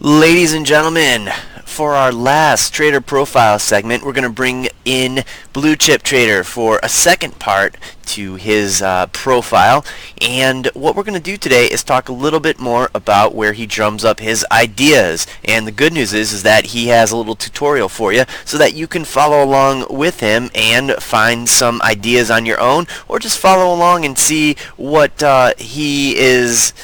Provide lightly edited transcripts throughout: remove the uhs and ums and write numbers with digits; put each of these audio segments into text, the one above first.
Ladies and gentlemen, for our last trader profile segment, we're going to bring in Blue Chip Trader for a second part to his profile. And what we're going to do today is talk a little bit more about where he drums up his ideas. And the good news is that he has a little tutorial for you so that you can follow along with him and find some ideas on your own, or just follow along and see what he is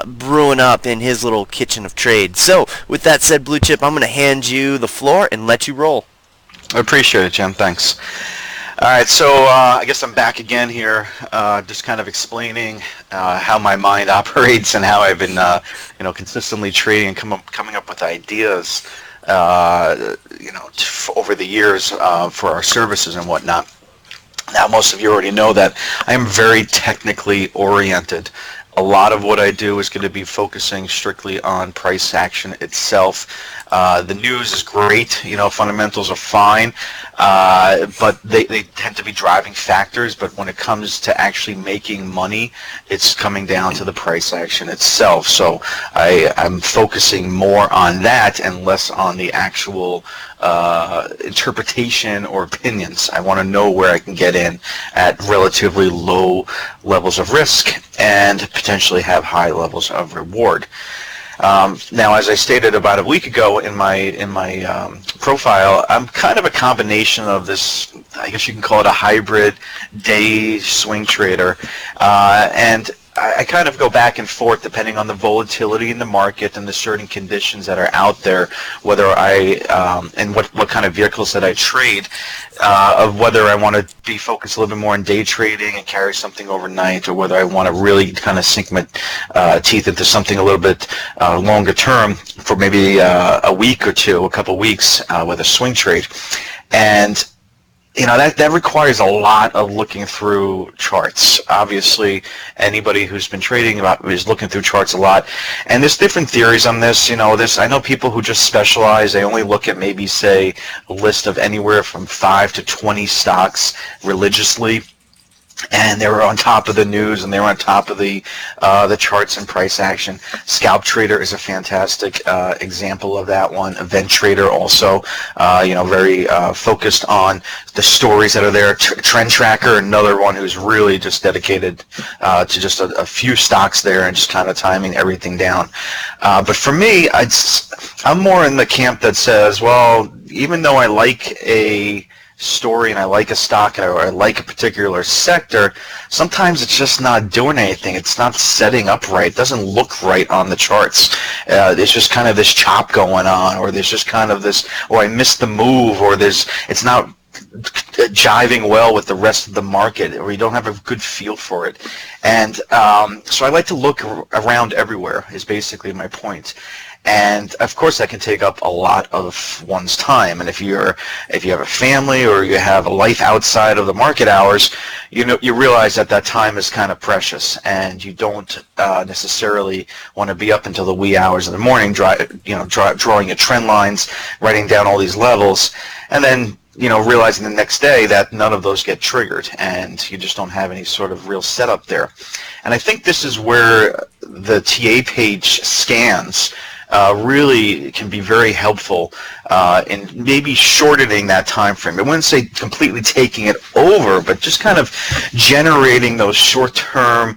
brewing up in his little kitchen of trade. So with that said, Blue Chip, I'm going to hand you the floor and let you roll. I appreciate it, Jim. Thanks. All right, so I guess I'm back again here, just kind of explaining how my mind operates and how I've been, consistently trading and coming up with ideas, over the years for our services and whatnot. Now, most of you already know that I am very technically oriented. A lot of what I do is going to be focusing strictly on price action itself. The news is great, fundamentals are fine, but they tend to be driving factors. But when it comes to actually making money, it's coming down to the price action itself. So I'm focusing more on that and less on the actual interpretation or opinions. I want to know where I can get in at relatively low levels of risk and potentially have high levels of reward. Now, as I stated about a week ago in my profile, I'm kind of a combination of this, I guess you can call it a hybrid day swing trader, and I kind of go back and forth depending on the volatility in the market and the certain conditions that are out there, whether and what kind of vehicles that I trade, of whether I want to be focused a little bit more on day trading and carry something overnight, or whether I want to really kind of sink my teeth into something a little bit longer term for maybe a week or two, a couple weeks with a swing trade. And that requires a lot of looking through charts. Obviously, anybody who's been trading is looking through charts a lot. And there's different theories on this. I know people who just specialize. They only look at maybe, say, a list of anywhere from 5 to 20 stocks religiously. And they were on top of the news, and they were on top of the charts and price action. Scalp Trader is a fantastic example of that one. Event Trader also, very focused on the stories that are there. Trend Tracker, another one who's really just dedicated to just a few stocks there and just kind of timing everything down. But for me, I'm more in the camp that says, well, even though I like a story and I like a stock or I like a particular sector, sometimes it's just not doing anything. It's not setting up right. It doesn't look right on the charts. There's just kind of this chop going on, or there's just kind of this, or I missed the move, or it's not jiving well with the rest of the market, or you don't have a good feel for it. And so I like to look around everywhere is basically my point. And of course that can take up a lot of one's time. And if you have a family or you have a life outside of the market hours, you realize that time is kind of precious, and you don't necessarily want to be up until the wee hours of the morning, drawing your trend lines, writing down all these levels, and then realizing the next day that none of those get triggered, and you just don't have any sort of real setup there. And I think this is where the TA page scans really can be very helpful in maybe shortening that time frame. I wouldn't say completely taking it over, but just kind of generating those short-term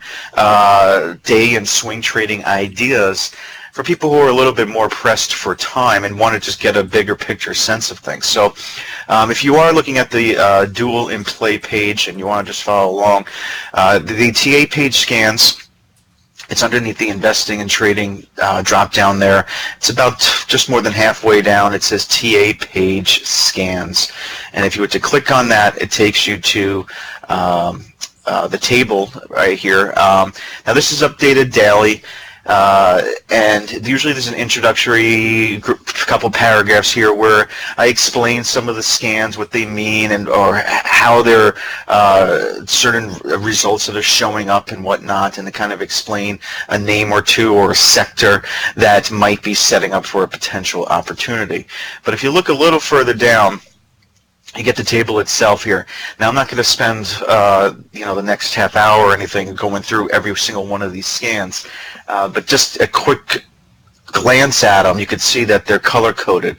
day and swing trading ideas for people who are a little bit more pressed for time and want to just get a bigger picture sense of things. So if you are looking at the dual in play page and you want to just follow along, the TA page scans. It's underneath the investing and trading drop down there. It's about just more than halfway down. It says TA page scans. And if you were to click on that, it takes you to the table right here. Now this is updated daily. And usually there's an introductory couple paragraphs here where I explain some of the scans, what they mean, or how they're certain results that are showing up and whatnot, and to kind of explain a name or two or a sector that might be setting up for a potential opportunity. But if you look a little further down, you get the table itself here. Now I'm not going to spend the next half hour or anything going through every single one of these scans, but just a quick glance at them, you could see that they're color-coded,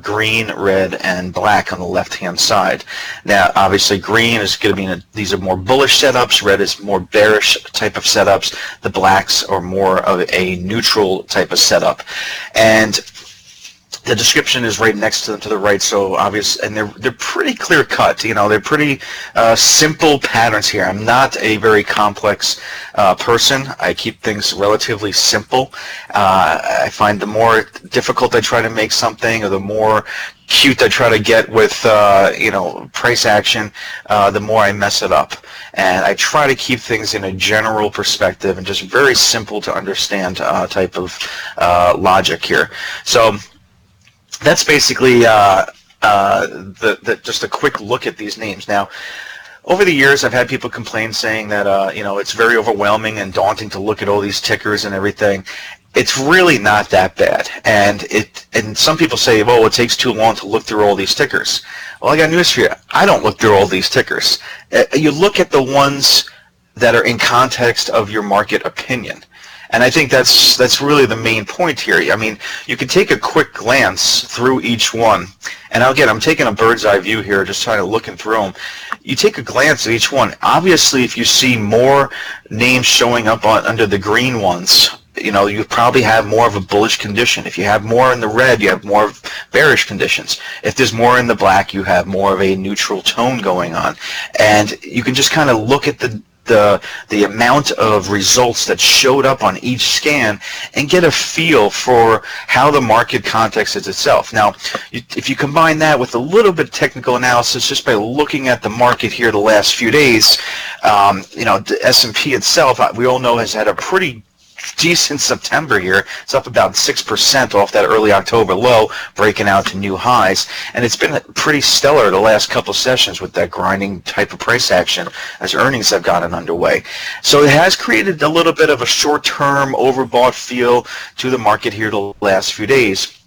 green, red, and black on the left-hand side. Now, obviously, green is going to be, these are more bullish setups, red is more bearish type of setups, the blacks are more of a neutral type of setup. And the description is right next to them to the right, so obvious, and they're pretty clear cut. You know, they're pretty simple patterns here. I'm not a very complex person. I keep things relatively simple. I find the more difficult I try to make something, or the more cute I try to get with you know, price action, the more I mess it up. And I try to keep things in a general perspective and just very simple to understand type of logic here. So that's basically just a quick look at these names. Now, over the years, I've had people complain saying that you know, it's very overwhelming and daunting to look at all these tickers and everything. It's really not that bad, and some people say, well, it takes too long to look through all these tickers. Well, I got news for you. I don't look through all these tickers. You look at the ones that are in context of your market opinion. And I think that's really the main point here. I mean, you can take a quick glance through each one. And again, I'm taking a bird's eye view here, just trying to look through them. You take a glance at each one. Obviously, if you see more names showing up under the green ones, you know, you probably have more of a bullish condition. If you have more in the red, you have more of bearish conditions. If there's more in the black, you have more of a neutral tone going on. And you can just kind of look at the amount of results that showed up on each scan and get a feel for how the market context is itself. Now, if you combine that with a little bit of technical analysis just by looking at the market here the last few days, you know, the S&P itself, we all know, has had a pretty decent September here. It's up about 6% off that early October low, breaking out to new highs. And it's been pretty stellar the last couple sessions with that grinding type of price action as earnings have gotten underway. So it has created a little bit of a short-term overbought feel to the market here the last few days.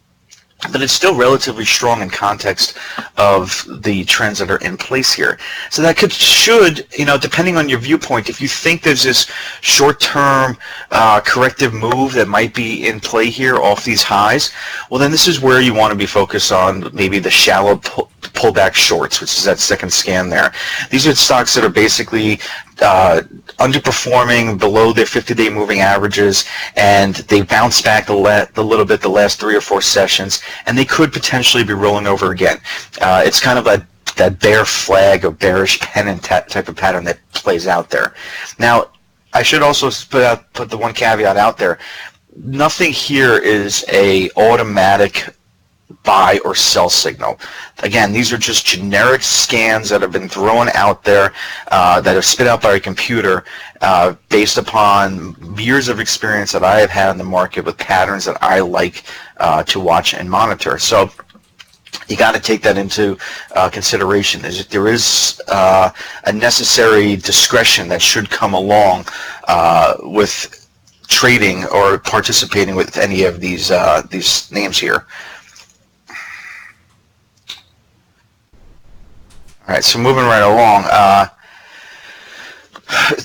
But it's still relatively strong in context of the trends that are in place here. So that should, you know, depending on your viewpoint, if you think there's this short-term corrective move that might be in play here off these highs, well, then this is where you want to be focused on maybe the shallow pullback shorts, which is that second scan there. These are stocks that are basically underperforming below their 50-day moving averages, and they bounced back a little bit the last 3 or 4 sessions, and they could potentially be rolling over again. It's kind of that bear flag or bearish pennant type of pattern that plays out there. Now, I should also put the one caveat out there. Nothing here is a automatic buy or sell signal. Again, these are just generic scans that have been thrown out there, that are spit out by a computer based upon years of experience that I have had in the market with patterns that I like to watch and monitor. So you got to take that into consideration. There is a necessary discretion that should come along with trading or participating with any of these names here. All right, so moving right along,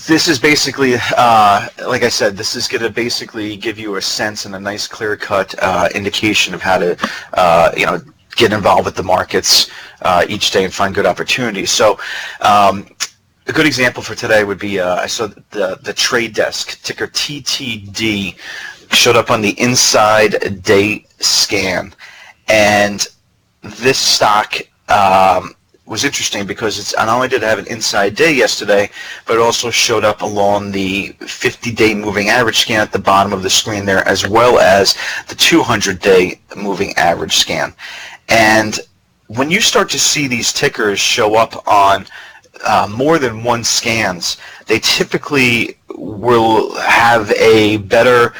this is basically, like I said, this is going to basically give you a sense and a nice clear-cut indication of how to, you know, get involved with the markets each day and find good opportunities. So a good example for today would be, I saw the trade desk, ticker TTD, showed up on the inside day scan. And this stock was interesting because it's not only did it have an inside day yesterday, but it also showed up along the 50-day moving average scan at the bottom of the screen there, as well as the 200-day moving average scan. And when you start to see these tickers show up on more than one scans, they typically will have a better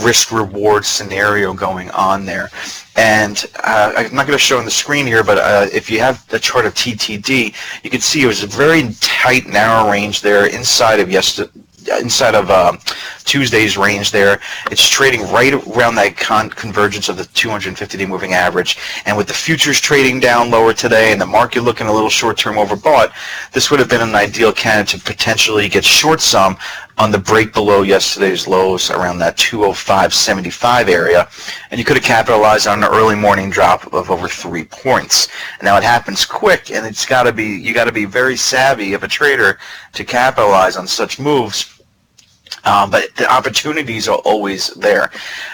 risk-reward scenario going on there. And I'm not going to show on the screen here, but if you have the chart of TTD, you can see it was a very tight, narrow range there inside of Tuesday's range there. It's trading right around that convergence of the 250-day moving average. And with the futures trading down lower today and the market looking a little short-term overbought, this would have been an ideal candidate to potentially get short some on the break below yesterday's lows around that 205.75 area, and you could have capitalized on an early morning drop of over 3 points. Now it happens quick, and you got to be very savvy of a trader to capitalize on such moves. But the opportunities are always there,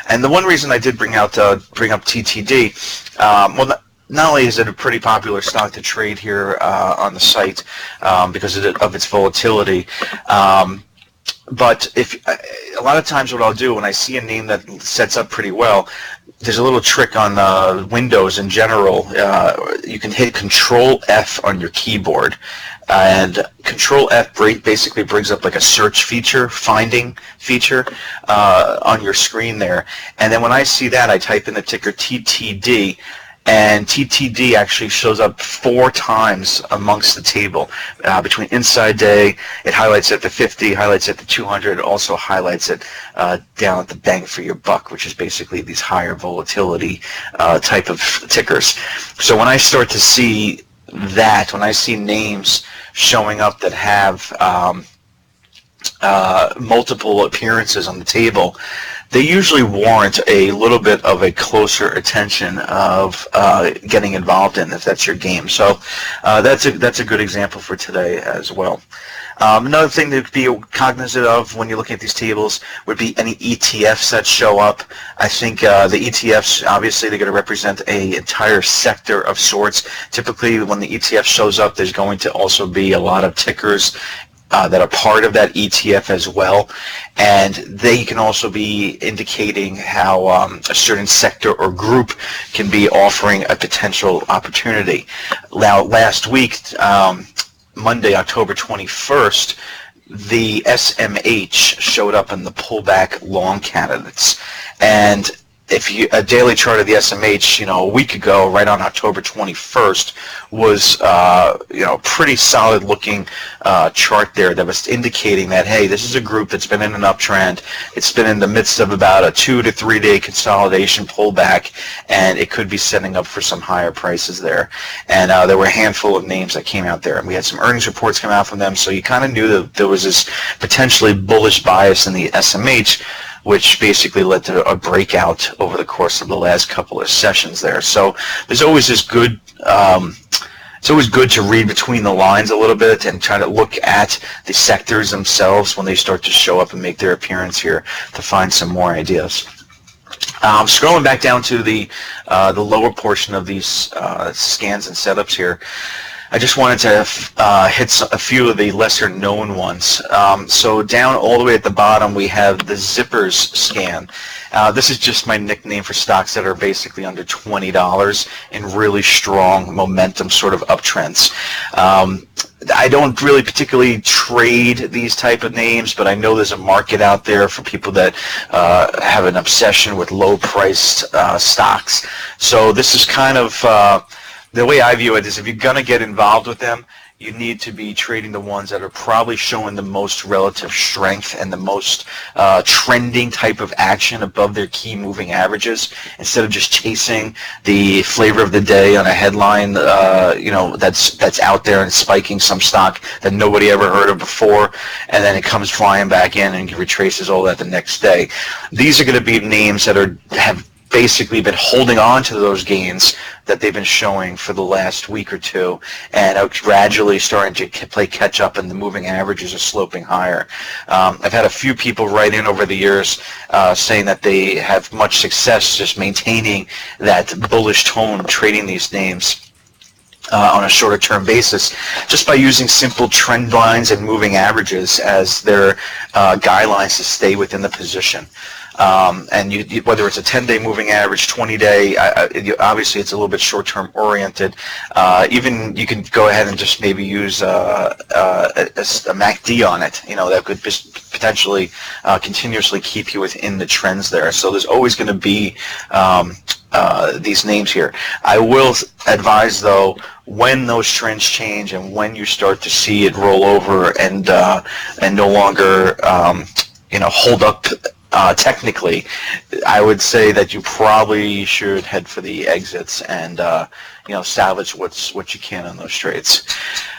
and the one reason I did bring up TTD, not only is it a pretty popular stock to trade here on the site because of its volatility, but a lot of times what I'll do when I see a name that sets up pretty well, there's a little trick on Windows in general. You can hit Control F on your keyboard, and Control F basically brings up like a search feature, finding feature on your screen there. And then when I see that, I type in the ticker TTD, and TTD actually shows up 4 times amongst the table between inside day. It highlights at the 50, highlights at the 200, it also highlights it down at the bang for your buck, which is basically these higher volatility type of tickers. So when I start to see that, when I see names showing up that have multiple appearances on the table, they usually warrant a little bit of a closer attention of getting involved in, if that's your game. So that's a good example for today as well. Another thing to be cognizant of when you're looking at these tables would be any ETFs that show up. I think the ETFs, obviously, they're going to represent an entire sector of sorts. Typically, when the ETF shows up, there's going to also be a lot of tickers that are part of that ETF as well, and they can also be indicating how a certain sector or group can be offering a potential opportunity. Now, last week, Monday, October 21st, the SMH showed up in the pullback long candidates, and if a daily chart of the SMH, a week ago, right on October 21st, was pretty solid looking chart there that was indicating that, hey, this is a group that's been in an uptrend. It's been in the midst of about a 2 to 3 day consolidation pullback, and it could be setting up for some higher prices there. And there were a handful of names that came out there, and we had some earnings reports come out from them, so you kind of knew that there was this potentially bullish bias in the SMH, which basically led to a breakout over the course of the last couple of sessions there. So there's always this good, it's always good to read between the lines a little bit and try to look at the sectors themselves when they start to show up and make their appearance here to find some more ideas. Scrolling back down to the lower portion of these scans and setups here, I just wanted to hit a few of the lesser known ones. So down all the way at the bottom we have the Zippers scan. This is just my nickname for stocks that are basically under $20 in really strong momentum sort of uptrends. I don't really particularly trade these type of names, but I know there's a market out there for people that have an obsession with low-priced stocks. So this is kind of the way I view it is if you're going to get involved with them, you need to be trading the ones that are probably showing the most relative strength and the most trending type of action above their key moving averages, instead of just chasing the flavor of the day on a headline that's out there and spiking some stock that nobody ever heard of before, and then it comes flying back in and retraces all that the next day. These are going to be names that have basically been holding on to those gains that they've been showing for the last week or two, and are gradually starting to play catch up, and the moving averages are sloping higher. I've had a few people write in over the years saying that they have much success just maintaining that bullish tone trading these names on a shorter term basis, just by using simple trend lines and moving averages as their guidelines to stay within the position. And whether it's a 10-day moving average, 20-day, obviously it's a little bit short-term oriented. Even you can go ahead and just maybe use a MACD on it. That could potentially continuously keep you within the trends there. So there's always going to be these names here. I will advise, though, when those trends change and when you start to see it roll over and no longer hold up technically, I would say that you probably should head for the exits and salvage what you can on those trades.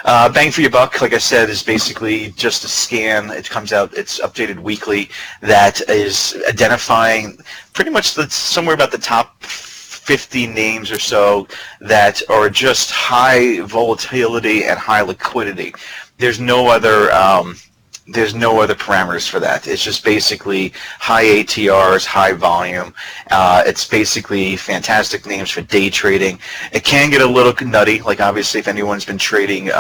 Bang for your buck, like I said, is basically just a scan. It comes out, it's updated weekly. That is identifying pretty much somewhere about the top 50 names or so that are just high volatility and high liquidity. There's no other parameters for that. It's just basically high ATRs, high volume. It's basically fantastic names for day trading. It can get a little nutty, like obviously if anyone's been trading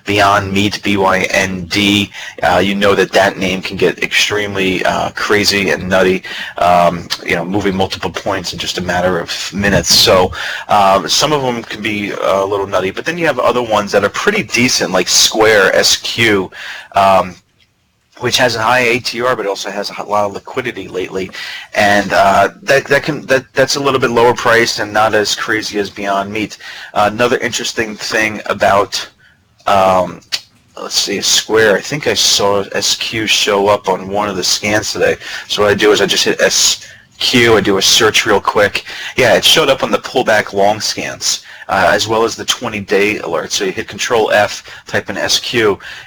Beyond Meat, BYND, you know that name can get extremely crazy and nutty, moving multiple points in just a matter of minutes. So some of them can be a little nutty, but then you have other ones that are pretty decent, like Square, SQ, which has a high ATR, but also has a lot of liquidity lately, and that's a little bit lower priced and not as crazy as Beyond Meat. Another interesting thing about let's see, Square. I think I saw SQ show up on one of the scans today. So what I do is I just hit SQ. I do a search real quick. Yeah, it showed up on the pullback long scans. As well as the 20-day alert. So you hit Control F, type in SQ,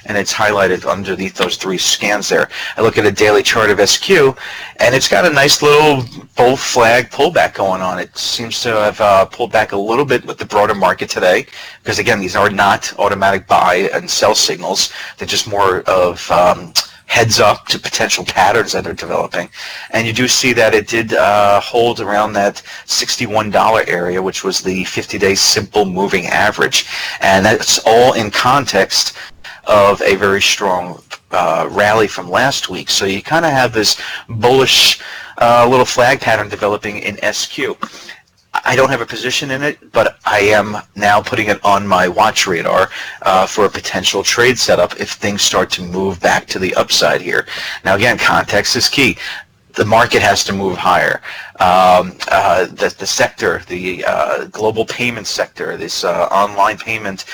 and it's highlighted underneath those 3 scans there. I look at a daily chart of SQ, and it's got a nice little bull flag pullback going on. It seems to have pulled back a little bit with the broader market today, because again, these are not automatic buy and sell signals. They're just more of heads up to potential patterns that are developing. And you do see that it did hold around that $61 area, which was the 50-day simple moving average. And that's all in context of a very strong rally from last week. So you kind of have this bullish little flag pattern developing in SQ. I don't have a position in it, but I am now putting it on my watch radar for a potential trade setup if things start to move back to the upside here. Now again, context is key. The market has to move higher. The sector, the global payment sector, this online payment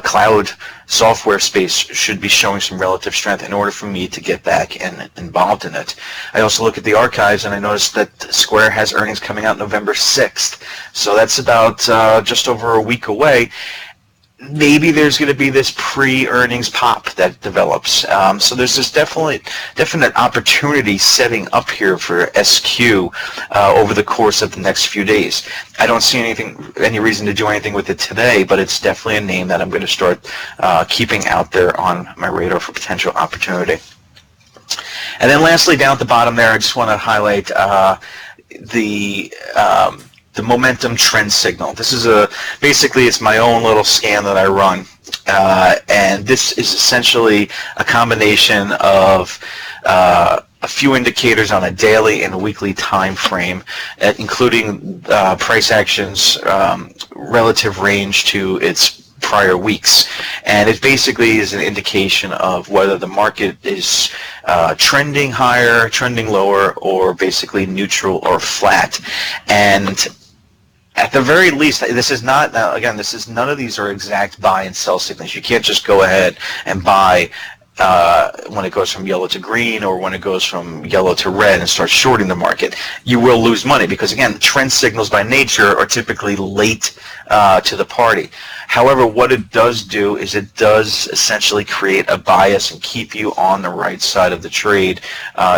cloud software space should be showing some relative strength in order for me to get back involved in it. I also look at the archives and I noticed that Square has earnings coming out November 6th. So that's about just over a week away. Maybe there's going to be this pre-earnings pop that develops. So there's this definite opportunity setting up here for SQ over the course of the next few days. I don't see any reason to do anything with it today, but it's definitely a name that I'm going to start keeping out there on my radar for potential opportunity. And then lastly, down at the bottom there, I just want to highlight the momentum trend signal. This is basically it's my own little scan that I run, and this is essentially a combination of a few indicators on a daily and weekly time frame, including price actions, relative range to its prior weeks, and it basically is an indication of whether the market is trending higher, trending lower, or basically neutral or flat. And at the very least, this is not, again, none of these are exact buy and sell signals. You can't just go ahead and buy when it goes from yellow to green or when it goes from yellow to red and start shorting the market. You will lose money because, again, trend signals by nature are typically late to the party. However, what it does do is it does essentially create a bias and keep you on the right side of the trade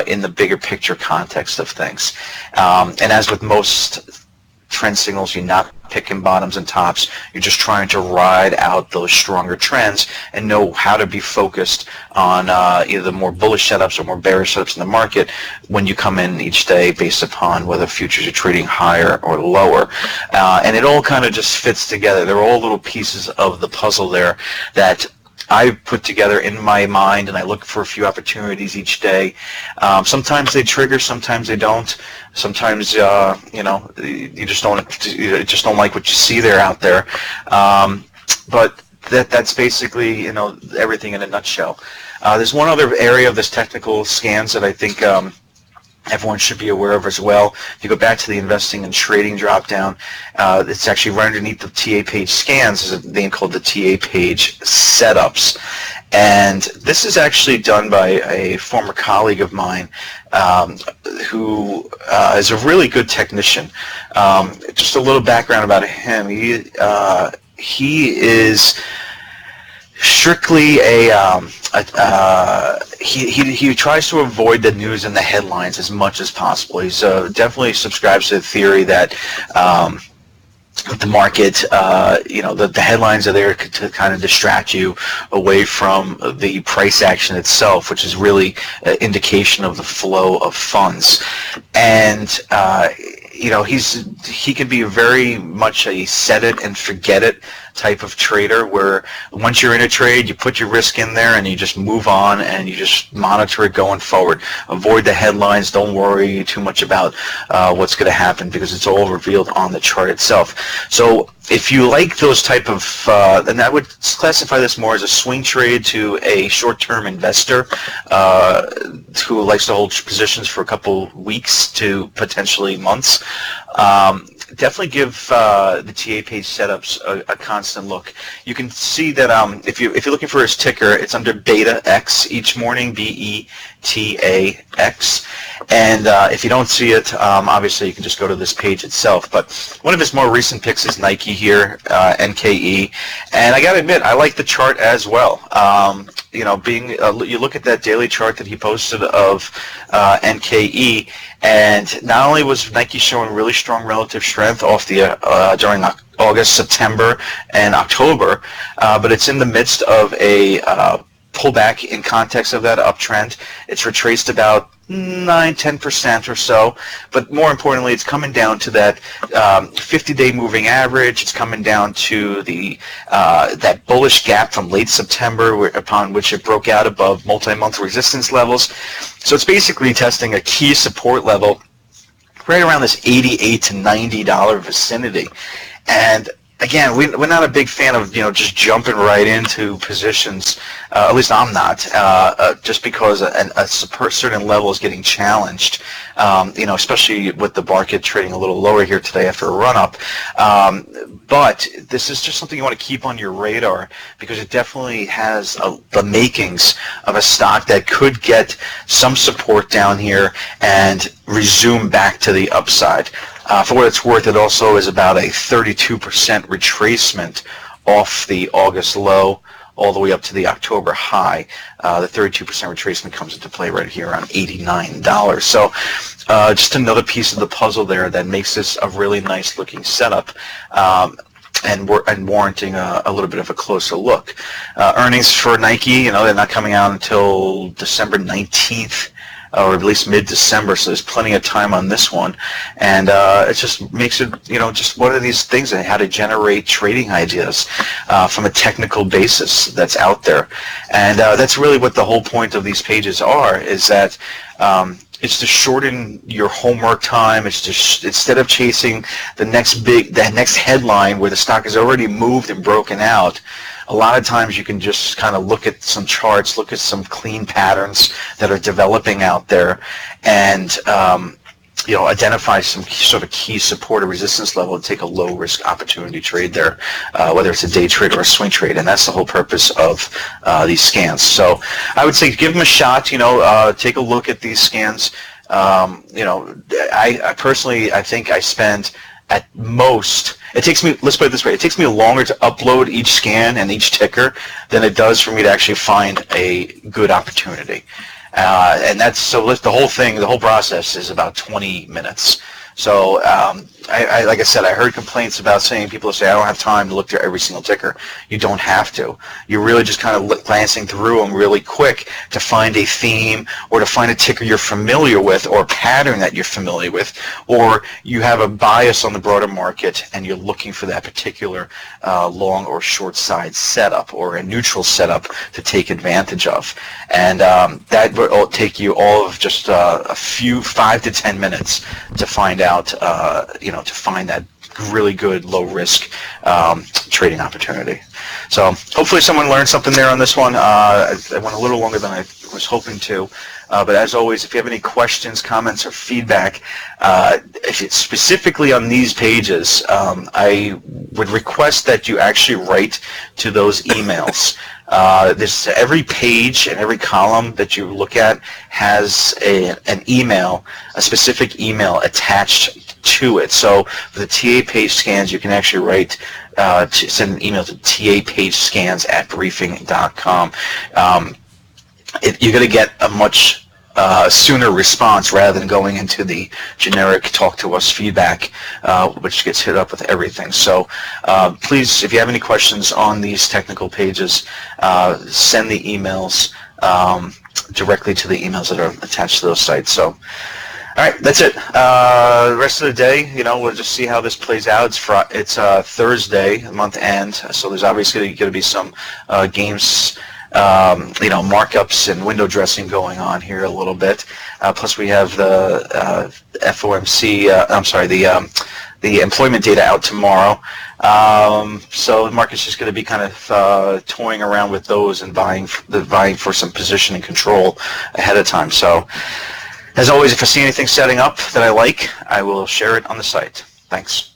in the bigger picture context of things. And as with most trend signals, you're not picking bottoms and tops. You're just trying to ride out those stronger trends and know how to be focused on either the more bullish setups or more bearish setups in the market when you come in each day based upon whether futures are trading higher or lower. And it all kind of just fits together. They're all little pieces of the puzzle there that I put together in my mind, and I look for a few opportunities each day. Sometimes they trigger, sometimes they don't. Sometimes you just don't like what you see there out there. But that's basically everything in a nutshell. There's one other area of this technical scans that I think everyone should be aware of as well. If you go back to the investing and trading dropdown, it's actually right underneath the TA page scans. There's a name called the TA page setups. And this is actually done by a former colleague of mine who is a really good technician. Just a little background about him. He is strictly he tries to avoid the news and the headlines as much as possible. He's definitely subscribes to the theory that the market, the headlines are there to kind of distract you away from the price action itself, which is really an indication of the flow of funds. And he can be very much a set it and forget it type of trader, where once you're in a trade, you put your risk in there and you just move on and you just monitor it going forward. Avoid the headlines. Don't worry too much about what's going to happen, because it's all revealed on the chart itself. So if you like those type of, then I would classify this more as a swing trade to a short-term investor who likes to hold positions for a couple weeks to potentially months. Definitely give the TA page setups a constant look. You can see that if you're looking for his ticker, it's under BETAX each morning, BETAX. And if you don't see it, obviously you can just go to this page itself. But one of his more recent picks is Nike here, NKE, and I got to admit, I like the chart as well. You look at that daily chart that he posted of NKE, and not only was Nike showing really strong relative strength off the during August, September, and October, but it's in the midst of a pullback in context of that uptrend. It's retraced about 9-10% or so, but more importantly, it's coming down to that 50-day moving average. It's coming down to the that bullish gap from late September, upon which it broke out above multi-month resistance levels. So it's basically testing a key support level right around this $88 to $90 vicinity. And again, we're not a big fan of just jumping right into positions. At least I'm not. Just because a certain level is getting challenged. Especially with the market trading a little lower here today after a run up. But this is just something you want to keep on your radar, because it definitely has the makings of a stock that could get some support down here and resume back to the upside. For what it's worth, it also is about a 32% retracement off the August low all the way up to the October high. The 32% retracement comes into play right here around $89. So just another piece of the puzzle there that makes this a really nice looking setup. And warranting a little bit of a closer look. Earnings for Nike, they're not coming out until December 19th. Or at least mid-December, so there's plenty of time on this one, and it just makes it, just one of these things and how to generate trading ideas from a technical basis that's out there, and that's really what the whole point of these pages are. Is that it's to shorten your homework time. It's just, instead of chasing the next headline where the stock has already moved and broken out, a lot of times you can just kind of look at some charts, look at some clean patterns that are developing out there, and identify some sort of key support or resistance level and take a low risk opportunity trade there, whether it's a day trade or a swing trade, and that's the whole purpose of these scans. So I would say give them a shot. Take a look at these scans. I personally, I think I spend at most, it takes me, let's put it this way, it takes me longer to upload each scan and each ticker than it does for me to actually find a good opportunity. And that's, so the whole thing, the whole process is about 20 minutes. So like I said, I heard complaints about people say, I don't have time to look through every single ticker. You don't have to. You're really just kind of glancing through them really quick to find a theme, or to find a ticker you're familiar with, or a pattern that you're familiar with, or you have a bias on the broader market and you're looking for that particular long or short side setup, or a neutral setup to take advantage of. And that will take you all of just a few 5 to 10 minutes to find out, to find that really good low risk trading opportunity. So hopefully someone learned something there on this one. I went a little longer than I was hoping to. But as always, if you have any questions, comments, or feedback, if it's specifically on these pages, I would request that you actually write to those emails. This every page and every column that you look at has an email, a specific email attached to it. So for the TA page scans, you can actually write send an email to tapagescans@briefing.com. You're going to get a much sooner response rather than going into the generic talk to us feedback, which gets hit up with everything. So please, if you have any questions on these technical pages, send the emails directly to the emails that are attached to those sites. So, all right, that's it. The rest of the day, we'll just see how this plays out. It's Thursday, month end, so there's obviously going to be some games, markups and window dressing going on here a little bit. Plus, we have the FOMC. The employment data out tomorrow. So the market's just going to be kind of toying around with those and vying for some position and control ahead of time. So, as always, if I see anything setting up that I like, I will share it on the site. Thanks.